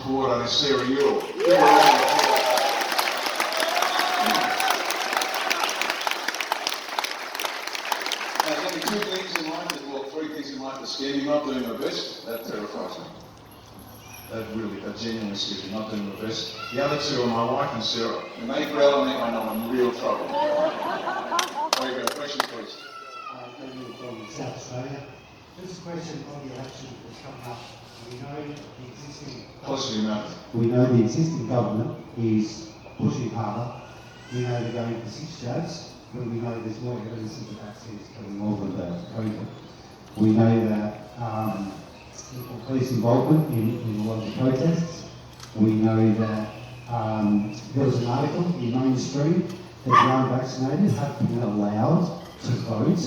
coordinator, Sarah Ewell. There's only two things in life, three things in life that scare me: not doing my best. That terrifies me. That genuinely scares me, not doing my best. The other two are my wife and Sarah. When they growl at me, I know I'm in real trouble. There you go, question please. From South Australia. This question on the election that's coming up. We know the existing government is pushing harder. We know they're going for 6 jabs, but we know there's more evidence that the vaccine is killing more than the COVID. We know that police involvement in a lot of the protests. We know that there was an article in mainstream that the unvaccinated have been allowed to vote.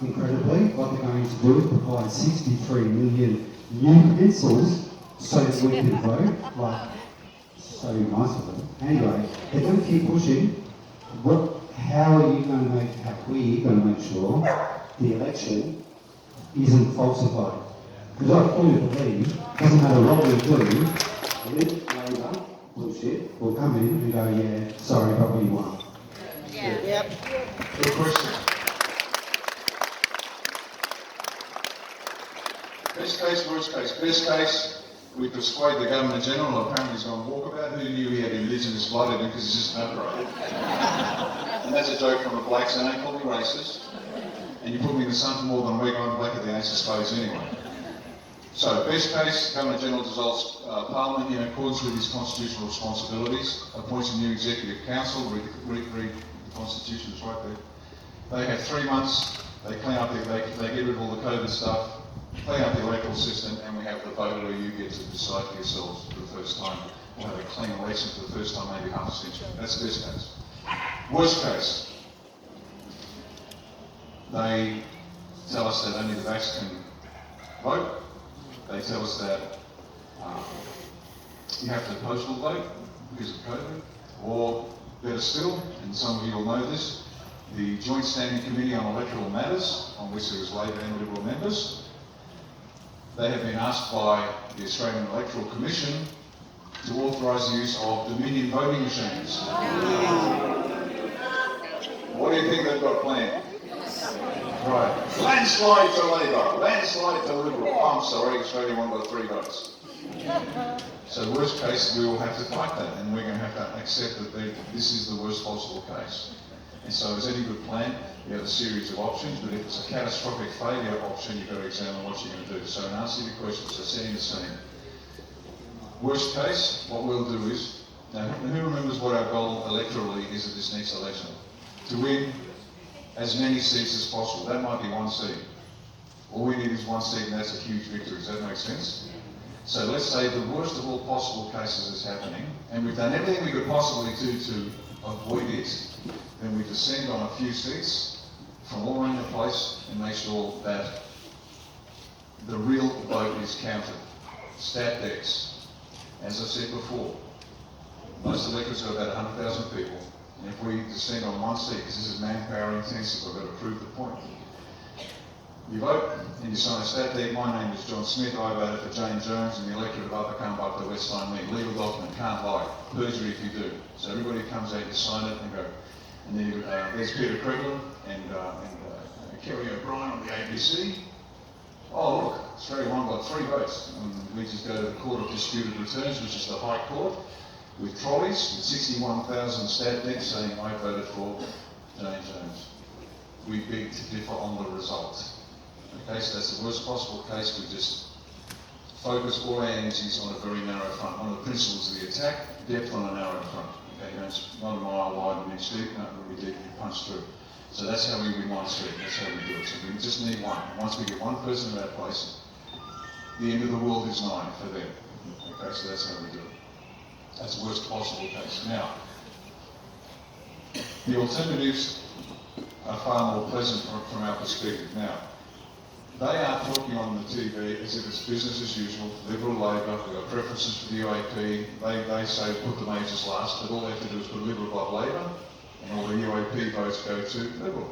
Incredibly, what they're going to do is provide 63 million new pencils so that we can vote. Like, so nice of them. Anyway, they're going to keep pushing. How are we going to make sure the election isn't falsified? Because I fully believe, doesn't matter what we do, Labor, bullshit, will come in and go, yeah, sorry, but we won. Yeah. Yep. Good question. Best case, worst case. Best case, we persuade the Governor General, apparently he's going to walkabout. Who knew he had indigenous blood in him because he's just an operator? And that's a joke from the blacks, and they call me racist. And you put me in the sun for more than a week, I'm black at the ace of spades anyway. So, best case, Governor General dissolves Parliament in accordance with his constitutional responsibilities, appoints a new Executive Council, read the Constitution, it's right there. They have 3 months, they clean up, they get rid of all the COVID stuff, clean up the electoral system, and we have the vote where you get to decide for yourselves for the first time. We'll have a clean election for the first time, maybe half a century. That's the best case. Worst case, they tell us that only the vax can vote. They tell us that you have to postal vote because of COVID, or better still, and some of you will know this, the Joint Standing Committee on Electoral Matters, on which there was Labor and Liberal members, they have been asked by the Australian Electoral Commission to authorise the use of Dominion voting machines. What do you think they've got planned? Right. Landslide to Labor, landslide to Liberal. Oh, I'm sorry, Australia won by 3 votes. So worst case, we will have to fight that, and we're going to have to accept that this is the worst possible case. And so as any good plan, you have a series of options, but if it's a catastrophic failure option, you've got to examine what you're going to do. So in answer to your question, so setting the scene. Worst case, what we'll do is, now who remembers what our goal electorally is at this next election? To win as many seats as possible. That might be 1 seat. All we need is 1 seat, and that's a huge victory. Does that make sense? So let's say the worst of all possible cases is happening, and we've done everything we could possibly do to avoid it. Then we descend on a few seats from all around the place and make sure that the real vote is counted. Stat decks. As I said before, most electorates are about 100,000 people. And if we descend on 1 seat, because this is manpower intensive, I've got to prove the point. You vote and you sign a stat deed. My name is John Smith. I voted for Jane Jones, and the electorate of Upper Canberra to West sign me. Legal document, can't lie. Perjury if you do. So everybody comes out, you sign it and go. And then there's Peter Crevlin and Kerry O'Brien on the ABC. Oh look, Australia won by 3 votes. And we just go to the Court of Disputed Returns, which is the High Court, with trolleys, with 61,000 stat decks saying I voted for Jane Jones. We beg to differ on the result. Okay, so that's the worst possible case. We just focus all our energies on a very narrow front. One of the principles of the attack, depth on a narrow front. Okay, it's not a mile wide and inch deep, not really deep, you punch through. So that's how we win 1 seat, that's how we do it. So we just need 1. Once we get 1 person in that place, the end of the world is 9 for them. Okay, so that's how we do it. That's the worst possible case. Now, the alternatives are far more pleasant from our perspective. Now, they are talking on the TV as if it's business as usual, Liberal, Labor, we've got preferences for the UAP, they say put the majors last, but all they have to do is put Liberal above Labor, and all the UAP votes go to Liberal.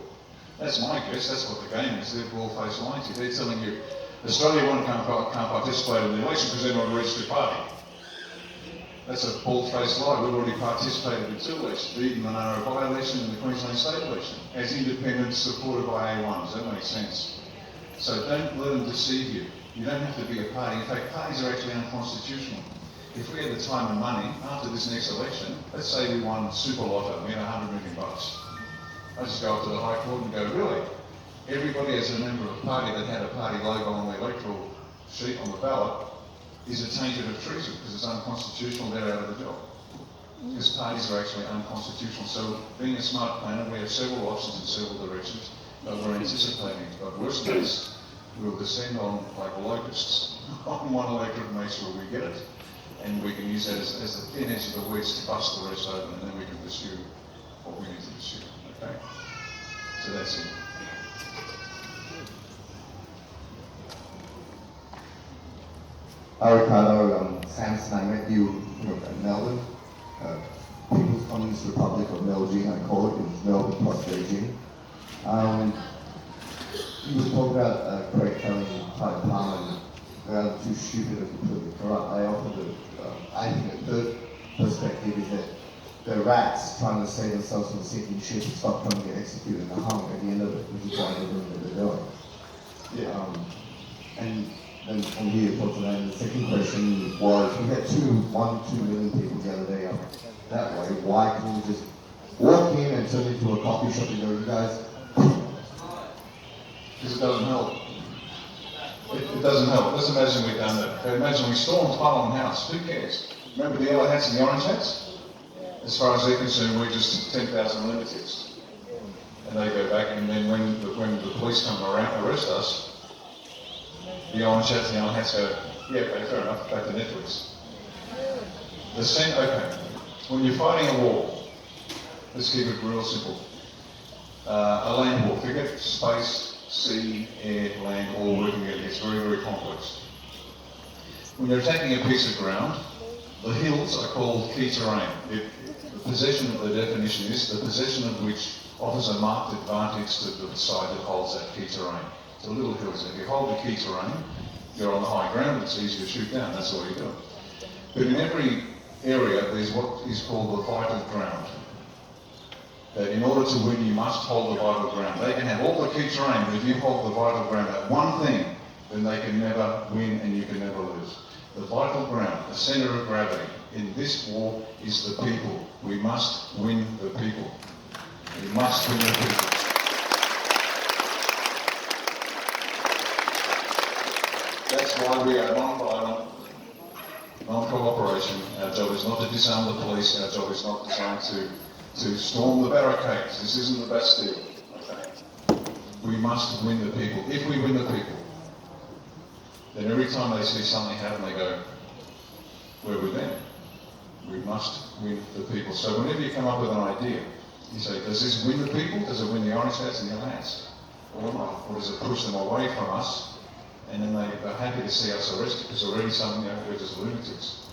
That's my guess, that's what the game is, they're bald-faced lying to you. They're telling you, Australia can't participate in the election because they're not a registered party. That's a bald-faced lie. We've already participated in 2 elections, the Eden Monaro by-election and the Queensland state election, as independents supported by A1s. That makes sense. So don't let them deceive you. You don't have to be a party. In fact, parties are actually unconstitutional. If we had the time and money after this next election, let's say we won Super Lotto, we had $100 million. I just go up to the High Court and go, really? Everybody as a member of a party that had a party logo on the electoral sheet on the ballot is attainted of treason because it's unconstitutional, they're out of the job. Because parties are actually unconstitutional. So being a smart planner, we have several options in several directions, but we're anticipating. But worst case, we'll descend on like locusts on one electorate and make sure we get it. And we can use that as the thin edge of the weeds to bust the rest open, and then we can pursue what we need to pursue. Okay? So that's it. Hi Riccardo, Samson, I met you in Melbourne, People's Communist Republic of Beijing, I call it, it's Melbourne plus Beijing. You were talking about Craig Kelly and Tide Palmer, they're too stupid and completely corrupt. I offer I think a third perspective is that the rats trying to save themselves from sinking ship and stop trying to get executed and hung at the end of it, which is why they're doing what they're doing. Yeah. And from here, for today, the second question was, we had 2 million people the other day up that way. Why can't we just walk in and turn into a coffee shop and go, you guys? Because it doesn't help. It doesn't help. Let's imagine we've done that. Okay, imagine we stormed Parliament House. Who cares? Remember the yellow hats and the orange hats? As far as they're concerned, we're just 10,000 lunatics. And they go back, and then when the police come around and arrest us, the orange hats and the yellow hats go, yeah, okay, fair enough, back to Netflix. Okay, when you're fighting a war, let's keep it real simple. A land war, forget space, sea, air, land, all working together. It's very, very complex. When you're attacking a piece of ground, the hills are called key terrain. The possession of the definition is the possession of which offers a marked advantage to the side that holds that key terrain. The little hills. If you hold the key terrain, you're on the high ground, it's easy to shoot down, that's all you do. But in every area, there's what is called the vital ground. That in order to win, you must hold the vital ground. They can have all the key terrain, but if you hold the vital ground, that one thing, then they can never win and you can never lose. The vital ground, the centre of gravity in this war is the people. We must win the people. We must win the people. That's why we are non-violent, non-cooperation. Our job is not to disarm the police. Our job is not designed to storm the barricades. This isn't the Bastille. Okay. We must win the people. If we win the people, then every time they see something happen, they go, where were them? We must win the people. So whenever you come up with an idea, you say, does this win the people? Does it win the orange hats and the yellow hats? Or not? Or does it push them away from us? And then they're happy to see us arrested because already some of we're just lunatics.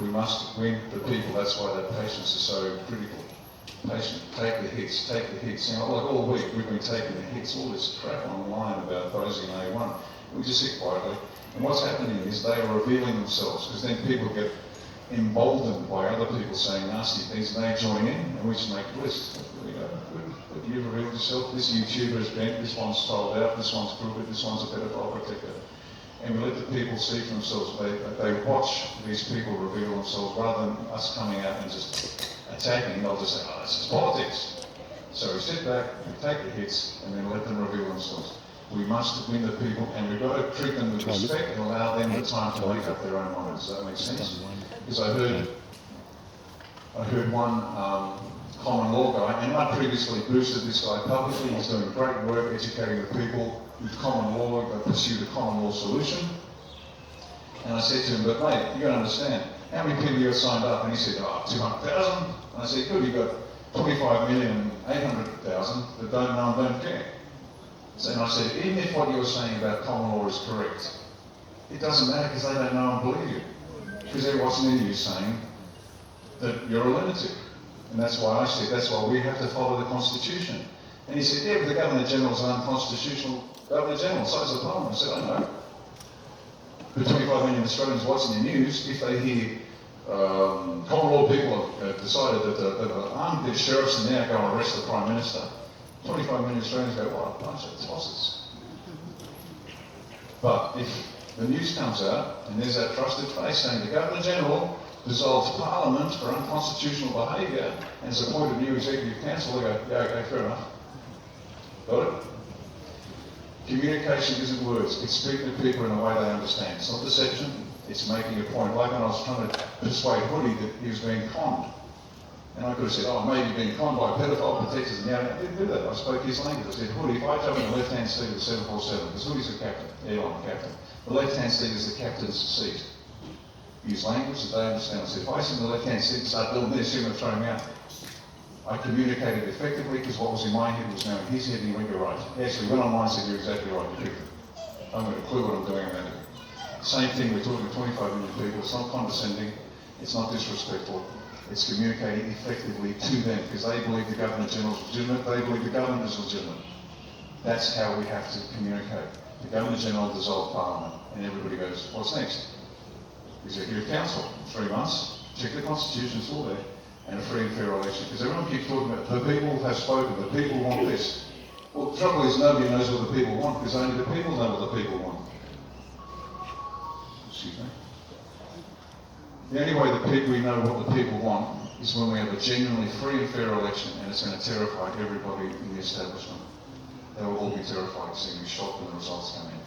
We must win the people. That's why that patience is so critical. Patient, take the hits, take the hits. You know, like all week we've been taking the hits, all this crap online about Bosi and A1. We just sit quietly. And what's happening is they are revealing themselves because then people get emboldened by other people saying nasty things and they join in and we just make a list. You know, but you've revealed yourself, this YouTuber is bent, this one's sold out, this one's crooked, this one's a pedophile protector. And we let the people see for themselves. They watch these people reveal themselves rather than us coming out and just attacking. They'll just say, oh, this is politics. So we sit back, we take the hits, and then let them reveal themselves. We must win the people, and we've got to treat them with respect and allow them the time to make up their own minds. Does that make sense? Because I heard one common law guy, and I previously boosted this guy publicly. He's doing great work educating the people with common law, pursued a common law solution. And I said to him, but mate, you got to understand, how many people you have signed up? And he said, 200,000. And I said, good, you've got 25,800,000 that don't know and don't care. So, and I said, even if what you're saying about common law is correct, it doesn't matter because they don't know and believe you. Because they're watching you saying that you're a lunatic. And that's why I said, that's why we have to follow the Constitution. And he said, yeah, but the Governor-General's an unconstitutional Governor-General, so is the Parliament. I said, I know. But 25 million Australians watching the news, if they hear common law people have decided that armed their sheriffs and now go and arrest the Prime Minister. 25 million Australians go, what a bunch of tossers. But if the news comes out and there's that trusted face saying the Governor-General dissolves Parliament for unconstitutional behaviour and has appointed a new Executive Council, they go, yeah, okay, fair enough. Got it? Communication isn't words, it's speaking to people in a way they understand. It's not deception, it's making a point. Like when I was trying to persuade Hoodie that he was being conned. And I could have said, oh, maybe being conned by pedophile protectors. And I didn't do that. I spoke his language. I said, Hoodie, if I jump in the left-hand seat of the 747, because Hoodie's the captain, airline captain, the left-hand seat is the captain's seat. Use language that they understand. I said, if I sit in the left-hand seat and start building this, you're going to throw me out. I communicated effectively because what was in my head was now in his head, and he went, you're right. He actually went online and said, you're exactly right, you picked it. I haven't got a clue what I'm doing about it. Same thing, we're talking to 25 million people. It's not condescending, it's not disrespectful. It's communicating effectively to them because they believe the Governor-General is legitimate, they believe the government is legitimate. That's how we have to communicate. The Governor-General dissolved Parliament and everybody goes, what's next? Executive Council, 3 months, check the Constitution, it's all there, and a free and fair election. Because everyone keeps talking about the people have spoken, the people want this. Well, the trouble is nobody knows what the people want because only the people know what the people want. Excuse me. The only way that we know what the people want is when we have a genuinely free and fair election, and it's going to terrify everybody in the establishment. They will all be terrified seeing me shocked when the results come in.